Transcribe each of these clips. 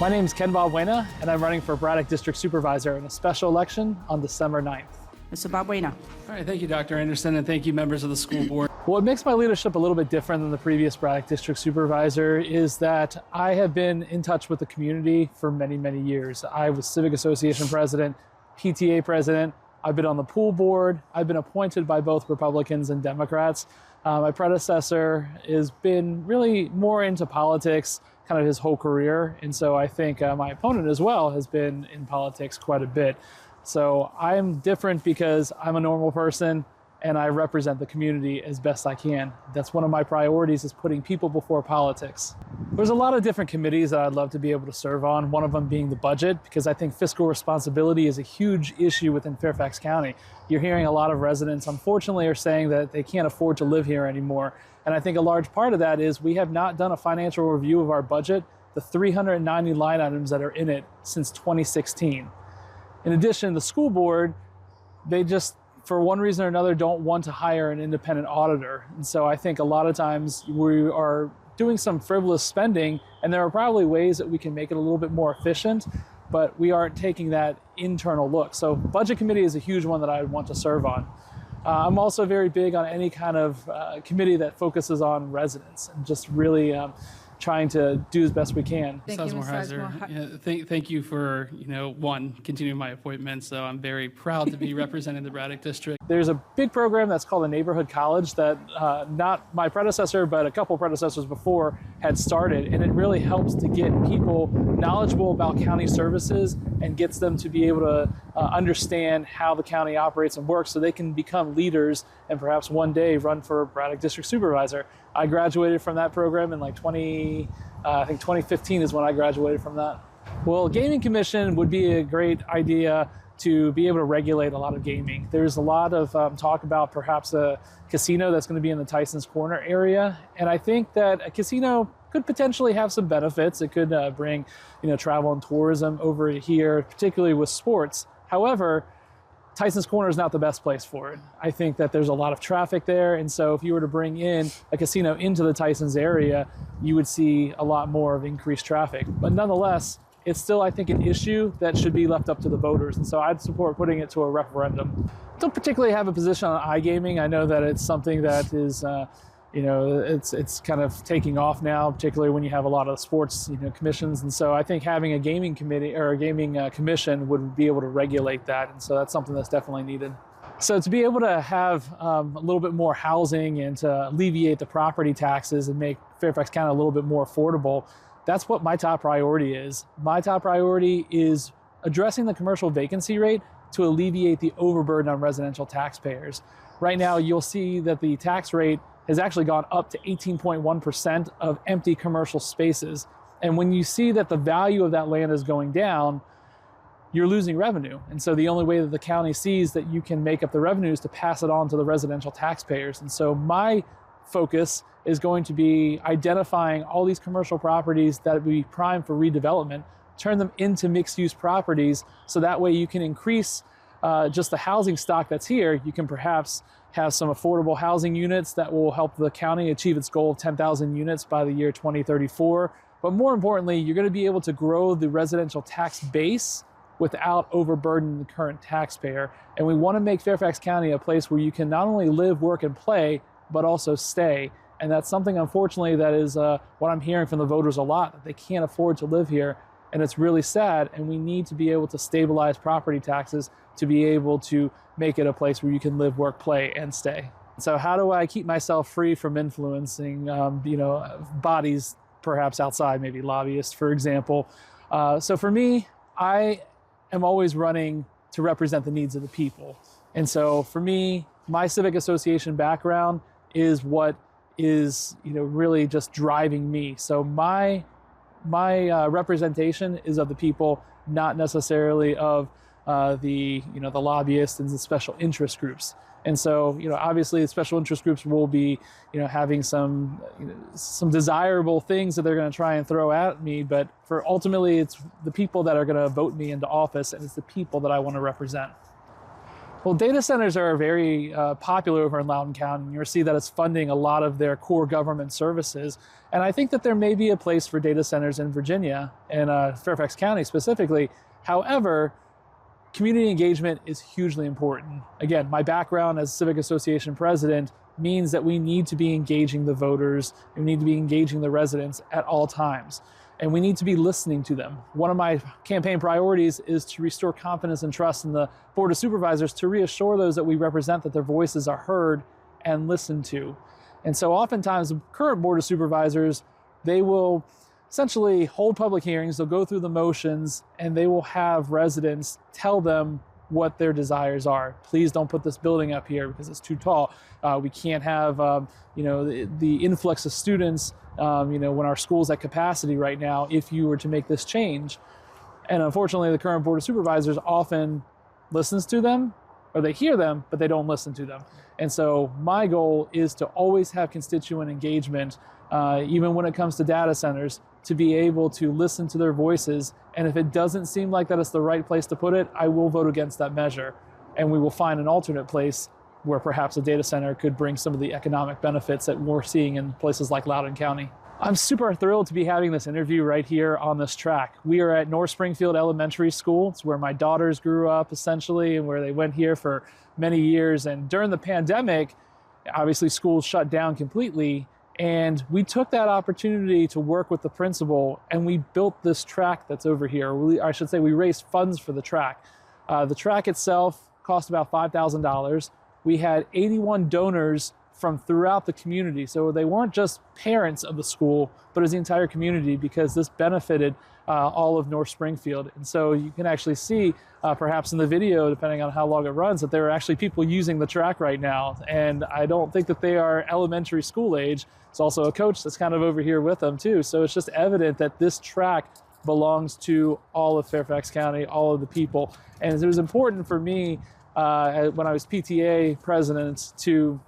My name is Ken Balbuena, and I'm running for Braddock District Supervisor in a special election on December 9th. Mr. Balbuena. All right, thank you, Dr. Anderson, and thank you, members of the school board. What makes my leadership a little bit different than the previous Braddock District Supervisor is that I have been in touch with the community for many, many years. I was Civic Association President, PTA President. I've been on the pool board. I've been appointed by both Republicans and Democrats. My predecessor has been really more into politics kind of his whole career. And so I think my opponent as well has been in politics quite a bit. So I'm different because I'm a normal person and I represent the community as best I can. That's one of my priorities, is putting people before politics. There's a lot of different committees that I'd love to be able to serve on, one of them being the budget, because I think fiscal responsibility is a huge issue within Fairfax County. You're hearing a lot of residents, unfortunately, are saying that they can't afford to live here anymore. And I think a large part of that is we have not done a financial review of our budget, the 390 line items that are in it since 2016. In addition, the school board, they just, for one reason or another, don't want to hire an independent auditor. And so I think a lot of times we are doing some frivolous spending, and there are probably ways that we can make it a little bit more efficient, but we aren't taking that internal look. So budget committee is a huge one that I would want to serve on. I'm also very big on any kind of committee that focuses on residents and just really trying to do as best we can. Thank you, Mr. Thank you for, continuing my appointment. So I'm very proud to be representing the Braddock District. There's a big program that's called a neighborhood college that not my predecessor, but a couple predecessors before had started. And it really helps to get people knowledgeable about county services and gets them to be able to understand how the county operates and works so they can become leaders and perhaps one day run for Braddock District Supervisor. I graduated from that program in like 2015 is when I graduated from that. Well, gaming commission would be a great idea to be able to regulate a lot of gaming. There's a lot of talk about perhaps a casino that's going to be in the Tyson's Corner area. And I think that a casino could potentially have some benefits. It could bring, travel and tourism over here, particularly with sports. However, Tyson's Corner is not the best place for it. I think that there's a lot of traffic there, and so if you were to bring in a casino into the Tyson's area, you would see a lot more of increased traffic. But nonetheless, it's still, I think, an issue that should be left up to the voters, and so I'd support putting it to a referendum. Don't particularly have a position on iGaming. I know that it's something that is it's kind of taking off now, particularly when you have a lot of sports, commissions. And so I think having a gaming committee or a gaming commission would be able to regulate that. And so that's something that's definitely needed. So to be able to have a little bit more housing and to alleviate the property taxes and make Fairfax County a little bit more affordable, that's what my top priority is. My top priority is addressing the commercial vacancy rate to alleviate the overburden on residential taxpayers. Right now, you'll see that the tax rate has actually gone up to 18.1% of empty commercial spaces. And when you see that the value of that land is going down, you're losing revenue. And so the only way that the county sees that you can make up the revenue is to pass it on to the residential taxpayers. And so my focus is going to be identifying all these commercial properties that would be prime for redevelopment, turn them into mixed-use properties, so that way you can increase just the housing stock that's here. You can perhaps have some affordable housing units that will help the county achieve its goal of 10,000 units by the year 2034. But more importantly, you're going to be able to grow the residential tax base without overburdening the current taxpayer. And we want to make Fairfax County a place where you can not only live, work, and play, but also stay. And that's something, unfortunately, that is what I'm hearing from the voters a lot, that they can't afford to live here. And it's really sad, and we need to be able to stabilize property taxes to be able to make it a place where you can live, work, play, and stay. So how do I keep myself free from influencing, bodies perhaps outside, maybe lobbyists, for example? So for me, I am always running to represent the needs of the people. And so for me, my civic association background is what is, really just driving me. So my representation is of the people, not necessarily of the lobbyists and the special interest groups. And so, obviously the special interest groups will be, having some desirable things that they're going to try and throw at me. But ultimately, it's the people that are going to vote me into office, and it's the people that I want to represent. Well, data centers are very popular over in Loudoun County. You'll see that it's funding a lot of their core government services. And I think that there may be a place for data centers in Virginia and Fairfax County specifically. However, community engagement is hugely important. Again, my background as Civic Association president means that we need to be engaging the voters, and we need to be engaging the residents at all times. And we need to be listening to them. One of my campaign priorities is to restore confidence and trust in the Board of Supervisors, to reassure those that we represent that their voices are heard and listened to. And so oftentimes the current Board of Supervisors, they will essentially hold public hearings, they'll go through the motions, and they will have residents tell them what their desires are. Please don't put this building up here because it's too tall. We can't have the influx of students when our school's at capacity right now if you were to make this change. And unfortunately, the current Board of Supervisors often listens to them, or they hear them, but they don't listen to them. And so my goal is to always have constituent engagement, even when it comes to data centers, to be able to listen to their voices. And if it doesn't seem like that it's the right place to put it, I will vote against that measure. And we will find an alternate place where perhaps a data center could bring some of the economic benefits that we're seeing in places like Loudoun County. I'm super thrilled to be having this interview right here on this track. We are at North Springfield Elementary School. It's where my daughters grew up essentially, and where they went here for many years. And during the pandemic, obviously schools shut down completely. And we took that opportunity to work with the principal, and we built this track that's over here. I should say we raised funds for the track. The track itself cost about $5,000. We had 81 donors from throughout the community. So they weren't just parents of the school, but it was the entire community, because this benefited all of North Springfield. And so you can actually see, perhaps in the video, depending on how long it runs, that there are actually people using the track right now. And I don't think that they are elementary school age. There's also a coach that's kind of over here with them too. So it's just evident that this track belongs to all of Fairfax County, all of the people. And it was important for me when I was PTA president to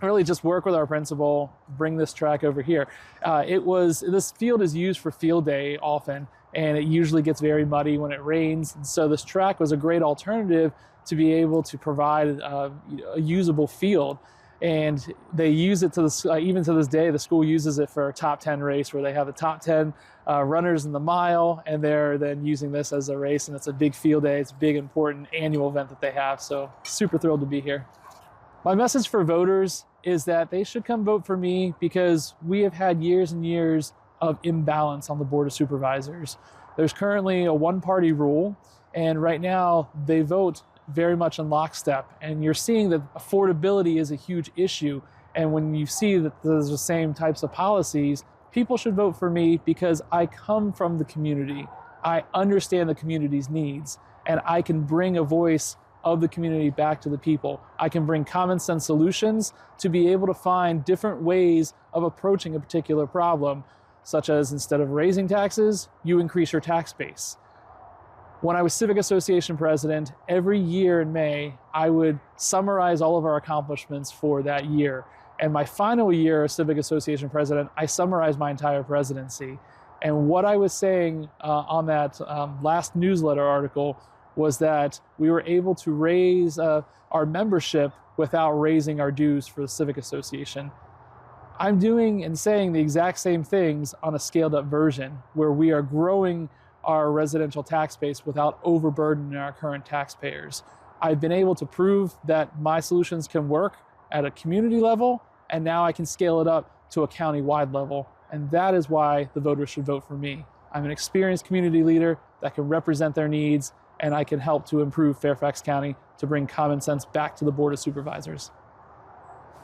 really just work with our principal, bring this track over here. This field is used for field day often, and it usually gets very muddy when it rains. And so this track was a great alternative to be able to provide a usable field. And they use it even to this day. The school uses it for a top 10 race, where they have the top 10 runners in the mile, and they're then using this as a race. And it's a big field day. It's a big, important annual event that they have. So super thrilled to be here. My message for voters is that they should come vote for me, because we have had years and years of imbalance on the Board of Supervisors. There's currently a one-party rule, and right now they vote very much in lockstep. And you're seeing that affordability is a huge issue. And when you see that there's the same types of policies, people should vote for me, because I come from the community. I understand the community's needs, and I can bring a voice of the community back to the people. I can bring common sense solutions to be able to find different ways of approaching a particular problem, such as, instead of raising taxes, you increase your tax base. When I was Civic Association president, every year in May, I would summarize all of our accomplishments for that year. And my final year as Civic Association president, I summarized my entire presidency. And what I was saying on that last newsletter article was that we were able to raise our membership without raising our dues for the Civic Association. I'm doing and saying the exact same things on a scaled up version, where we are growing our residential tax base without overburdening our current taxpayers. I've been able to prove that my solutions can work at a community level, and now I can scale it up to a county-wide level. And that is why the voters should vote for me. I'm an experienced community leader that can represent their needs, and I can help to improve Fairfax County, to bring common sense back to the Board of Supervisors.